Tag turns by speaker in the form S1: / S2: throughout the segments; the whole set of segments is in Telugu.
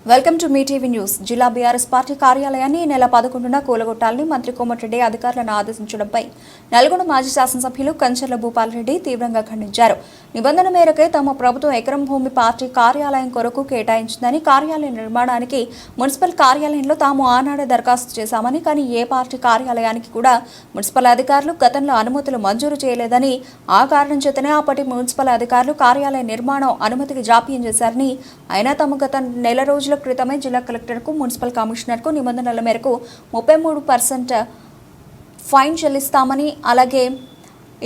S1: Welcome to me TV news. జిల్లా బీఆర్ఎస్ పార్టీ కార్యాలయాన్ని ఈ నెల 11న కూలగొట్టాలని మంత్రి కోమటిరెడ్డి అధికారులను ఆదేశించడంపై నల్గొండ మాజీ శాసనసభ్యులు కంచర్ల భూపాల్రెడ్డి తీవ్రంగా ఖండించారు. నిబంధన మేరకే తమ ప్రభుత్వం ఎకరం భూమి పార్టీ కార్యాలయం కొరకు కేటాయించిందని, కార్యాలయ నిర్మాణానికి మున్సిపల్ కార్యాలయంలో తాము ఆనాడే దరఖాస్తు చేశామని, కానీ ఏ పార్టీ కార్యాలయానికి కూడా మున్సిపల్ అధికారులు గతంలో అనుమతులు మంజూరు చేయలేదని, ఆ కారణం చేతనే అప్పటి మున్సిపల్ అధికారులు కార్యాలయ నిర్మాణం అనుమతికి జాప్యం చేశారని, అయినా తాము గత నెల రోజుల క్రితమే జిల్లా కలెక్టర్కు, మున్సిపల్ కమిషనర్కు నిబంధనల మేరకు 33% ఫైన్ చెల్లిస్తామని, అలాగే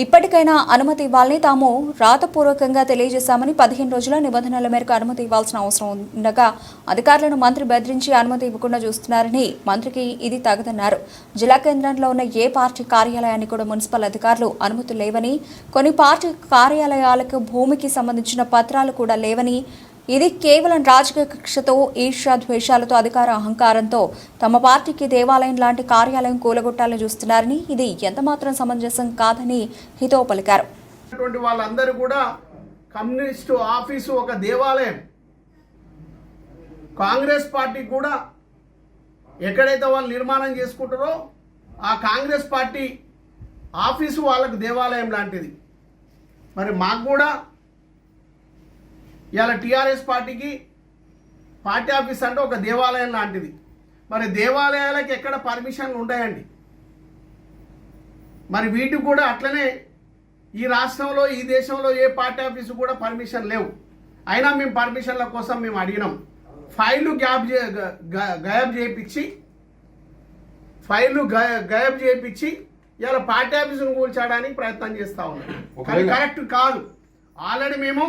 S1: ఇప్పటికైనా అనుమతి ఇవ్వాలని తాము రాతపూర్వకంగా తెలియజేశామని, 15 రోజుల నిబంధనల మేరకు అనుమతి ఇవ్వాల్సిన అవసరం ఉండగా అధికారులను మంత్రి బెదిరించి అనుమతి ఇవ్వకుండా చూస్తున్నారని, మంత్రికి ఇది తగదన్నారు. జిల్లా కేంద్రంలో ఉన్న ఏ పార్టీ కార్యాలయాన్ని కూడా మున్సిపల్ అధికారులు అనుమతులు లేవని, కొన్ని పార్టీ కార్యాలయాలకు భూమికి సంబంధించిన పత్రాలు కూడా లేవని, ఇది కేవలం రాజకీయ కక్షతో, ఈర్ష్య ద్వేషాలతో, అధికార అహంకారంతో తమ పార్టీకి దేవాలయం లాంటి కార్యాలయం కూలగొట్టాలని చూస్తున్నారని, ఇది ఎంతమాత్రం సమంజసం కాదని హితవు పలికారు.
S2: వాళ్ళందరూ కూడా కమ్యూనిస్టు ఆఫీసు ఒక దేవాలయం. కాంగ్రెస్ పార్టీ కూడా ఎక్కడైతే వాళ్ళు నిర్మాణం చేసుకుంటారో ఆ కాంగ్రెస్ పార్టీ ఆఫీసు వాళ్ళకు దేవాలయం లాంటిది. మరి మాకు కూడా ఇలా టీఆర్ఎస్ పార్టీకి పార్టీ ఆఫీస్ అంటే ఒక దేవాలయం లాంటిది. మరి దేవాలయాలకు ఎక్కడ పర్మిషన్లు ఉంటాయండి? మరి వీటికి కూడా అట్లనే ఈ రాష్ట్రంలో, ఈ దేశంలో ఏ పార్టీ ఆఫీసు కూడా పర్మిషన్ లేవు. అయినా మేము పర్మిషన్ల కోసం మేము అడిగినాం. ఫైళ్ళు గయబ్ చేయించి ఇలా పార్టీ ఆఫీసును కూల్చడానికి ప్రయత్నం చేస్తూ ఉన్నాం. కానీ కరెక్ట్ కాదు. ఆల్రెడీ మేము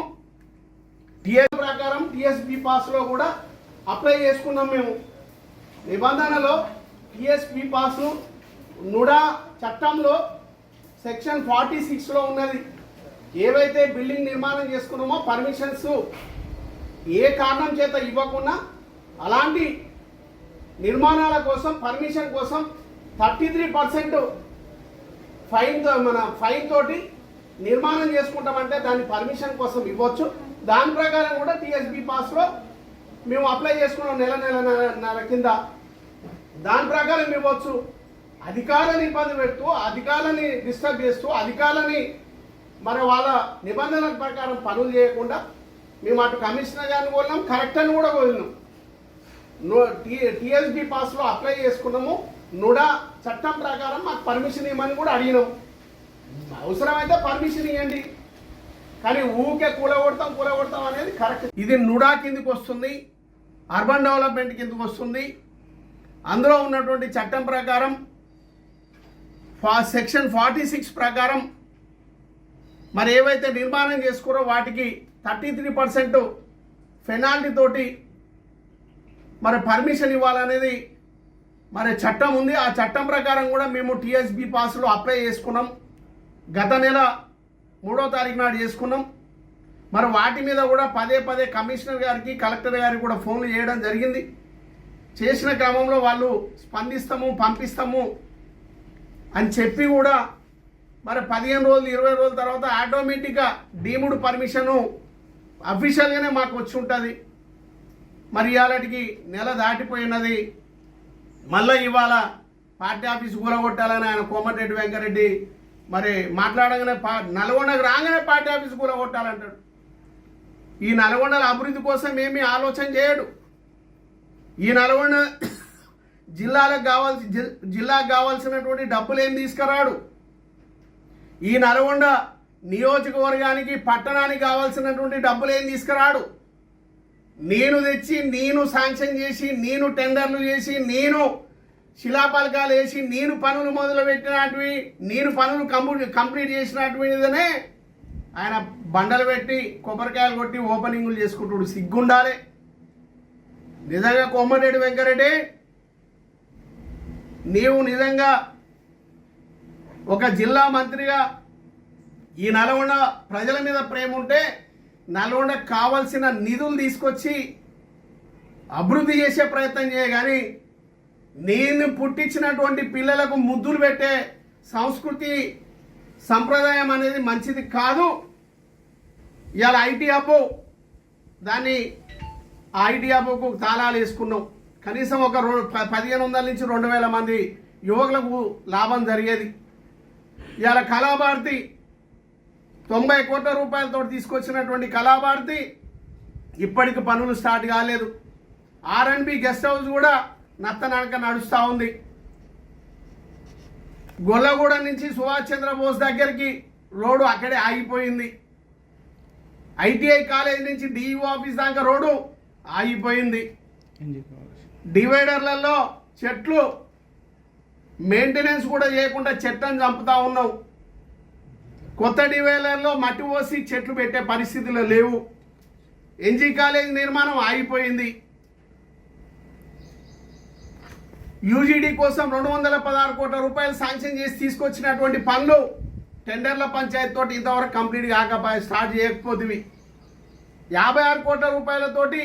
S2: టీఎస్ ప్రకారం టీఎస్పీ పాస్లో కూడా అప్లై చేసుకున్నాం. మేము నిబంధనలో టీఎస్పీ పాస్ను నుడా చట్టంలో సెక్షన్ 46లో ఉన్నది. ఏవైతే బిల్డింగ్ నిర్మాణం చేసుకున్నామో పర్మిషన్స్ ఏ కారణం చేత ఇవ్వకుండా అలాంటి నిర్మాణాల కోసం, పర్మిషన్ కోసం 33% ఫైన్ తోటి నిర్మాణం చేసుకుంటామంటే దాన్ని పర్మిషన్ కోసం ఇవ్వచ్చు. దాని ప్రకారం కూడా టీఎస్బీ పాస్లో మేము అప్లై చేసుకున్నాం నెల కింద. దాని ప్రకారం ఇవ్వచ్చు. అధికారులని ఇబ్బంది పెడుతూ, అధికారులని డిస్టర్బ్ చేస్తూ, అధికారులని మరి వాళ్ళ నిబంధనల ప్రకారం పనులు చేయకుండా మేము అటు కమిషనర్ గారిని కోరినాం, కలెక్టర్ని కూడా కోరినాం. టీఎస్బీ పాస్లో అప్లై చేసుకున్నాము. నుడా చట్టం ప్రకారం మాకు పర్మిషన్ ఇవ్వమని కూడా అడిగినాం. అవసరమైతే పర్మిషన్ ఇవ్వండి, కానీ ఊకే కూలగొడతాం అనేది కరెక్ట్. ఇది నుడా కిందకి వస్తుంది, అర్బన్ డెవలప్మెంట్ కిందకి వస్తుంది. అందులో ఉన్నటువంటి చట్టం ప్రకారం సెక్షన్ 46 ప్రకారం మరి ఏవైతే నిర్మాణం చేసుకురో వాటికి 33% పెనాల్టీ తోటి మరి పర్మిషన్ ఇవ్వాలనేది మరి చట్టం ఉంది. ఆ చట్టం ప్రకారం కూడా మేము టీఎస్బీ పాస్లో అప్లై చేసుకున్నాం. గత నెల 3వ తారీఖు నాడు చేసుకున్నాం. మరి వాటి మీద కూడా పదే కమిషనర్ గారికి, కలెక్టర్ గారికి కూడా ఫోన్లు చేయడం జరిగింది. చేసిన క్రమంలో వాళ్ళు స్పందిస్తాము, పంపిస్తాము అని చెప్పి కూడా మరి 15 రోజులు 20 రోజుల తర్వాత ఆటోమేటిక్గా డీమ్డ్ పర్మిషను అఫీషియల్గానే మాకు వచ్చి ఉంటుంది. మరి ఇవాళకి నెల దాటిపోయినది. మళ్ళీ ఇవాళ పార్టీ ఆఫీసు కూలగొట్టాలని ఆయన కోమటిరెడ్డి వెంకరెడ్డి మరి మాట్లాడగానే నల్గొండకు రాగానే పార్టీ ఆఫీసు కూలగొట్టాలంటాడు. ఈ నల్గొండల అభివృద్ధి కోసం ఏమీ ఆలోచన చేయడు. ఈ నల్గొండ జిల్లాకు కావాల్సినటువంటి డబ్బులు ఏం తీసుకురాడు. ఈ నల్గొండ నియోజకవర్గానికి, పట్టణానికి కావాల్సినటువంటి డబ్బులు ఏం తీసుకురాడు. నేను తెచ్చి, నేను శాంక్షన్ చేసి, నేను టెండర్లు చేసి, నేను శిలాపలకాలు వేసి, నేను పనులు మొదలుపెట్టినటివి, నేను పనులు కంప్లీట్ చేసినటువంటిదనే ఆయన బండలు పెట్టి, కొబ్బరికాయలు కొట్టి ఓపెనింగ్లు చేసుకుంటాడు. సిగ్గుండాలి నిజంగా. కోమటిరెడ్డి వెంకరెడ్డి, నీవు నిజంగా ఒక జిల్లా మంత్రిగా ఈ నల్గొండ ప్రజల మీద ప్రేమ ఉంటే నల్గొండకు కావాల్సిన నిధులు తీసుకొచ్చి అభివృద్ధి చేసే ప్రయత్నం చేయగాని, నేను పుట్టించినటువంటి పిల్లలకు ముద్దులు పెట్టే సంస్కృతి సంప్రదాయం అనేది మంచిది కాదు. ఇవాళ ఐటీ హబ్ దాన్ని ఐటీ హబ్కు తాళాలు వేసుకున్నాం. కనీసం ఒక 1500 నుంచి 2000 మంది యువకులకు లాభం జరిగేది. ఇవాళ కళాభారతి 90 కోట్ల రూపాయలతో తీసుకొచ్చినటువంటి కళాభారతి ఇప్పటికి పనులు స్టార్ట్ కాలేదు. R&B గెస్ట్ హౌస్ కూడా నత్తనడక నడుస్తూ ఉంది. గొల్లగూడ నుంచి సుభాష్ చంద్రబోస్ దగ్గరికి రోడ్డు అక్కడే ఆగిపోయింది. ITI కాలేజ్ నుంచి DEO ఆఫీస్ దాకా రోడ్డు ఆగిపోయింది. డివైడర్లలో చెట్లు మెయింటెనెన్స్ కూడా చేయకుండా చెట్లను చంపుతా ఉన్నావు. కొత్త డివైడర్లో మట్టి పోసి చెట్లు పెట్టే పరిస్థితులు లేవు. NG కాలేజ్ నిర్మాణం ఆగిపోయింది. UGD కోసం 216 కోట్ల రూపాయలు శాంక్షన్ చేసి తీసుకొచ్చినటువంటి పనులు టెండర్ల పంచాయతీ తోటి ఇంతవరకు కంప్లీట్ కాకపోయి స్టార్ట్ చేయకపోతే 56 కోట్ల రూపాయలతోటి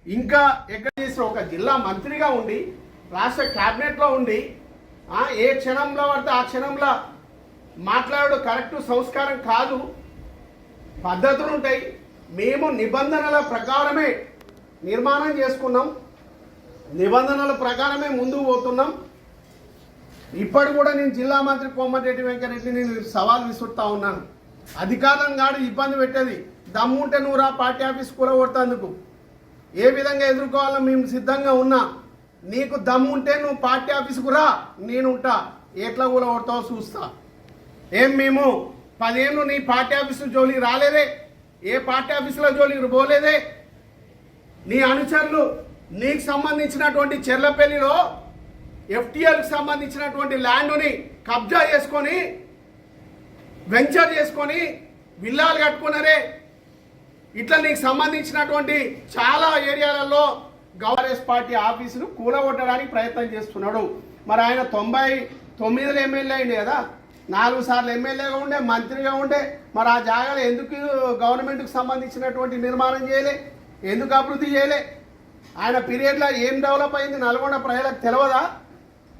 S2: ఇంకా ఎక్కడ చేసిన ఒక జిల్లా మంత్రిగా ఉండి రాష్ట్ర క్యాబినెట్లో ఉండి ఏ క్షణంలో పడితే ఆ క్షణంలో మాట్లాడు కరెక్ట్ సంస్కారం కాదు. పద్ధతులు ఉంటాయి. మేము నిబంధనల ప్రకారమే నిర్మాణం చేసుకున్నాం, నిబంధనల ప్రకారమే ముందుకు పోతున్నాం. ఇప్పటి కూడా నేను జిల్లా మంత్రి కోమటిరెడ్డి వెంకటరెడ్డి నేను సవాల్ విసురుతా ఉన్నాను. అధికారులను కాదు ఇబ్బంది పెట్టేది. దమ్ముంటే నువ్వు రా పార్టీ ఆఫీస్ కూలగొట్టేందుకు ఏ విధంగా ఎదుర్కోవాలో మేము సిద్ధంగా ఉన్నా. నీకు దమ్ముంటే నువ్వు పార్టీ ఆఫీసుకు రా, నేనుంటా. ఎట్లా కూలగొడతావో చూస్తా. ఏం మేము 10 ఏళ్ళు నీ పార్టీ ఆఫీసు జోలికి రాలేదే, ఏ పార్టీ ఆఫీసులో జోలికి పోలేదే. నీ అనుచరులు నీకు సంబంధించినటువంటి చెర్లపల్లిలో FTLకు సంబంధించినటువంటి ల్యాండ్ని కబ్జా చేసుకొని వెంచర్ చేసుకొని విల్లాలు కట్టుకున్నారే. ఇట్లా నీకు సంబంధించినటువంటి చాలా ఏరియాలలో కాంగ్రెస్ పార్టీ ఆఫీసును కూలగొట్టడానికి ప్రయత్నం చేస్తున్నాడు. మరి ఆయన 99లో ఎమ్మెల్యే అయింది కదా, 4 సార్లు ఎమ్మెల్యేగా ఉండే, మంత్రిగా ఉండే. మరి ఆ జాగాలో ఎందుకు గవర్నమెంట్కి సంబంధించినటువంటి నిర్మాణం చేయలే, ఎందుకు అభివృద్ధి చేయలే? ఆయన పీరియడ్లో ఏం డెవలప్ అయింది నల్గొండ ప్రజలకు తెలియదా?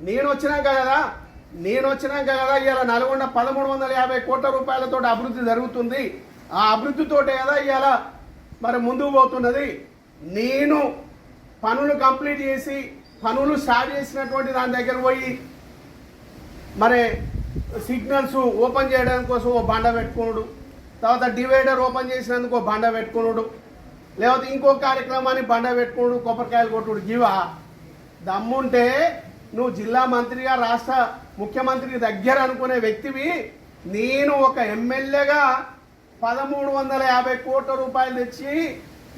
S2: నేను వచ్చినాక కదా ఇవాళ నల్గొండ 1350 కోట్ల రూపాయలతో అభివృద్ధి జరుగుతుంది. ఆ అభివృద్ధితోటే కదా ఇవాళ మరి ముందుకు పోతున్నది. నేను పనులు కంప్లీట్ చేసి పనులు స్టార్ట్ చేసినటువంటి దాని దగ్గర పోయి మరి సిగ్నల్స్ ఓపెన్ చేయడం కోసం ఓ బండ పెట్టుకున్నాడు, తర్వాత డివైడర్ ఓపెన్ చేసినందుకు ఓ బండ పెట్టుకున్నాడు, లేకపోతే ఇంకో కార్యక్రమాన్ని బండ పెట్టుకున్నాడు, కొబ్బరికాయలు కొట్టుడు. జీవా దమ్ముంటే నువ్వు జిల్లా మంత్రిగా రాష్ట్ర ముఖ్యమంత్రి దగ్గర అనుకునే వ్యక్తివి. నేను ఒక ఎమ్మెల్యేగా 1350 కోట్ల రూపాయలు తెచ్చి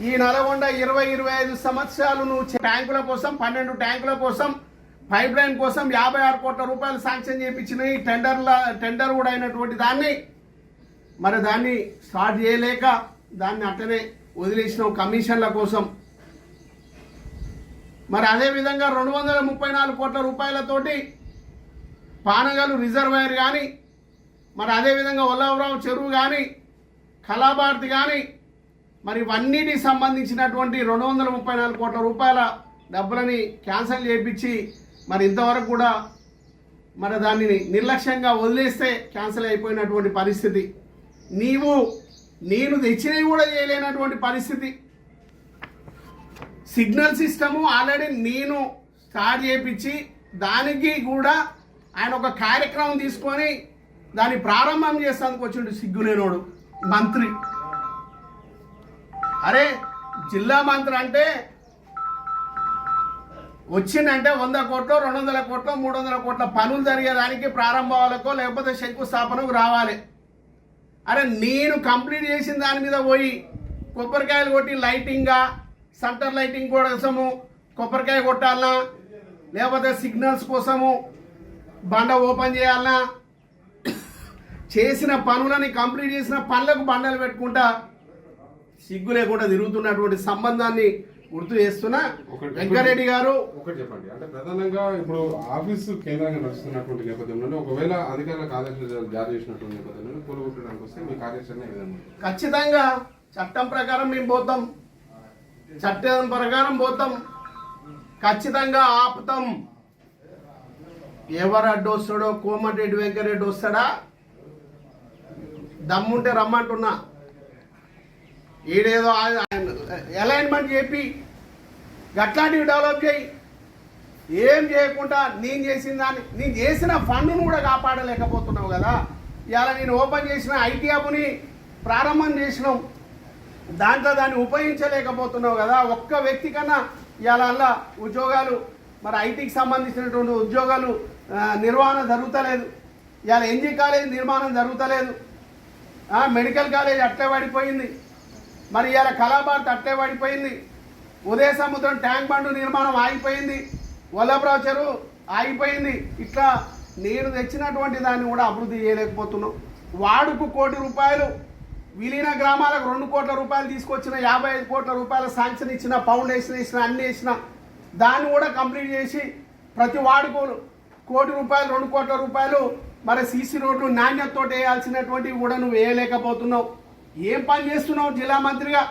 S2: ఈ నల్గొండ 20-25 సంవత్సరాలు నువ్వు ట్యాంకుల కోసం 12 ట్యాంకుల కోసం పైప్ లైన్ కోసం 56 కోట్ల రూపాయలు శాంక్షన్ చేయించిన ఈ టెండర్ కూడా అయినటువంటి దాన్ని మరి దాన్ని స్టార్ట్ చేయలేక దాన్ని అట్టనే వదిలేసిన కమిషన్ల కోసం. మరి అదేవిధంగా 234 కోట్ల రూపాయలతోటి పానగలు రిజర్వాయర్ కానీ, మరి అదేవిధంగా ఒల్లవరావు చెరువు కానీ, కళాభారతి కానీ, మరి ఇవన్నిటికి సంబంధించినటువంటి 234 కోట్ల రూపాయల డబ్బులని క్యాన్సిల్ చేయించి మరి ఇంతవరకు కూడా మరి దాన్ని నిర్లక్ష్యంగా వదిలేస్తే క్యాన్సిల్ అయిపోయినటువంటి పరిస్థితి. నేను తెచ్చినవి కూడా చేయలేనటువంటి పరిస్థితి. సిగ్నల్ సిస్టము ఆల్రెడీ నేను స్టార్ట్ చేయించి దానికి కూడా ఆయన ఒక కార్యక్రమం తీసుకొని దాన్ని ప్రారంభం చేస్తానికి వచ్చిండు సిగ్గులేనోడు మంత్రి. అరే జిల్లా మంత్రి అంటే వచ్చిందంటే 100 కోట్లు 200 కోట్లు 300 కోట్ల పనులు జరిగేదానికి ప్రారంభాలకో లేకపోతే శంకుస్థాపనకు రావాలి. అరే నేను కంప్లీట్ చేసిన దాని మీద పోయి కొబ్బరికాయలు కొట్టి లైటింగ్గా సెంటర్ లైటింగ్ కోసము కొబ్బరికాయ కొట్టాలన్నా, లేకపోతే సిగ్నల్స్ కోసము బండ ఓపెన్ చేయాలన్నా, చేసిన పనులని కంప్లీట్ చేసిన పనులకు బండలు పెట్టుకుంటా సిగ్గు లేకుండా తిరుగుతున్నటువంటి సంబంధాన్ని గుర్తు చేస్తున్నా. వెంకరెడ్డి గారు
S3: ఒకటి చెప్పండి, అంటే ప్రధానంగా ఇప్పుడు ఆఫీసు కేంద్రంగా నడుస్తున్నటువంటి నేపథ్యంలో ఒకవేళ అధికారులకు ఆదేశాలు జారీ చేసినటువంటి నేపథ్యంలో కూలగొట్టడానికి వస్తే మీ కార్యాచరణ ఏ విధంగా?
S2: ఖచ్చితంగా చట్టం ప్రకారం మేము పోతాం, చట్టం ప్రకారం పోతాం, ఖచ్చితంగా ఆపుతాం. ఎవరు అడ్డొస్తాడో కోమటిరెడ్డి వెంకరెడ్డి వస్తాడా? దమ్ముంటే రమ్మంటున్నా. ఈడేదో అలైన్మెంట్ చెప్పి గట్లాంటివి డెవలప్ చేయి. ఏం చేయకుండా నేను చేసిన దాన్ని, నేను చేసిన ఫండ్ను కూడా కాపాడలేకపోతున్నావు కదా. ఇవాళ నేను ఓపెన్ చేసిన ఐటీ హబ్ని ప్రారంభం చేసినాం, దాంట్లో దాన్ని ఉపయోగించలేకపోతున్నావు కదా. ఒక్క వ్యక్తి కన్నా ఇవాళ అలా ఉద్యోగాలు, మరి ఐటీకి సంబంధించినటువంటి ఉద్యోగాలు నిర్వహణ జరుగుతలేదు. ఇవాళ ఎన్జీ కాలేజ్ నిర్మాణం జరుగుతలేదు, మెడికల్ కాలేజ్ అట్లే పడిపోయింది, మరి ఇవాళ కళాభారత్ అట్లే పడిపోయింది, ఉదయ సముద్రం ట్యాంక్ బండు నిర్మాణం ఆగిపోయింది, వల్లభరావు చెరువు ఆగిపోయింది. ఇట్లా నేను తెచ్చినటువంటి దాన్ని కూడా అభివృద్ధి చేయలేకపోతున్నాం. వార్డుకు 1 కోటి రూపాయలు, విలీన గ్రామాలకు 2 కోట్ల రూపాయలు తీసుకొచ్చిన, 55 కోట్ల రూపాయల శాంక్షన్ ఇచ్చిన, ఫౌండేషన్ ఇచ్చిన, అన్ని ఇచ్చిన, దాన్ని కూడా కంప్లీట్ చేసి ప్రతి వార్డుకు 1 కోటి రూపాయలు, 2 కోట్ల రూపాయలు మరి సీసీ రోడ్లు నాణ్యతతో వేయాల్సినటువంటివి కూడా నువ్వు వేయలేకపోతున్నావు. ఏం పని చేస్తున్నావు జిల్లా మంత్రిగా?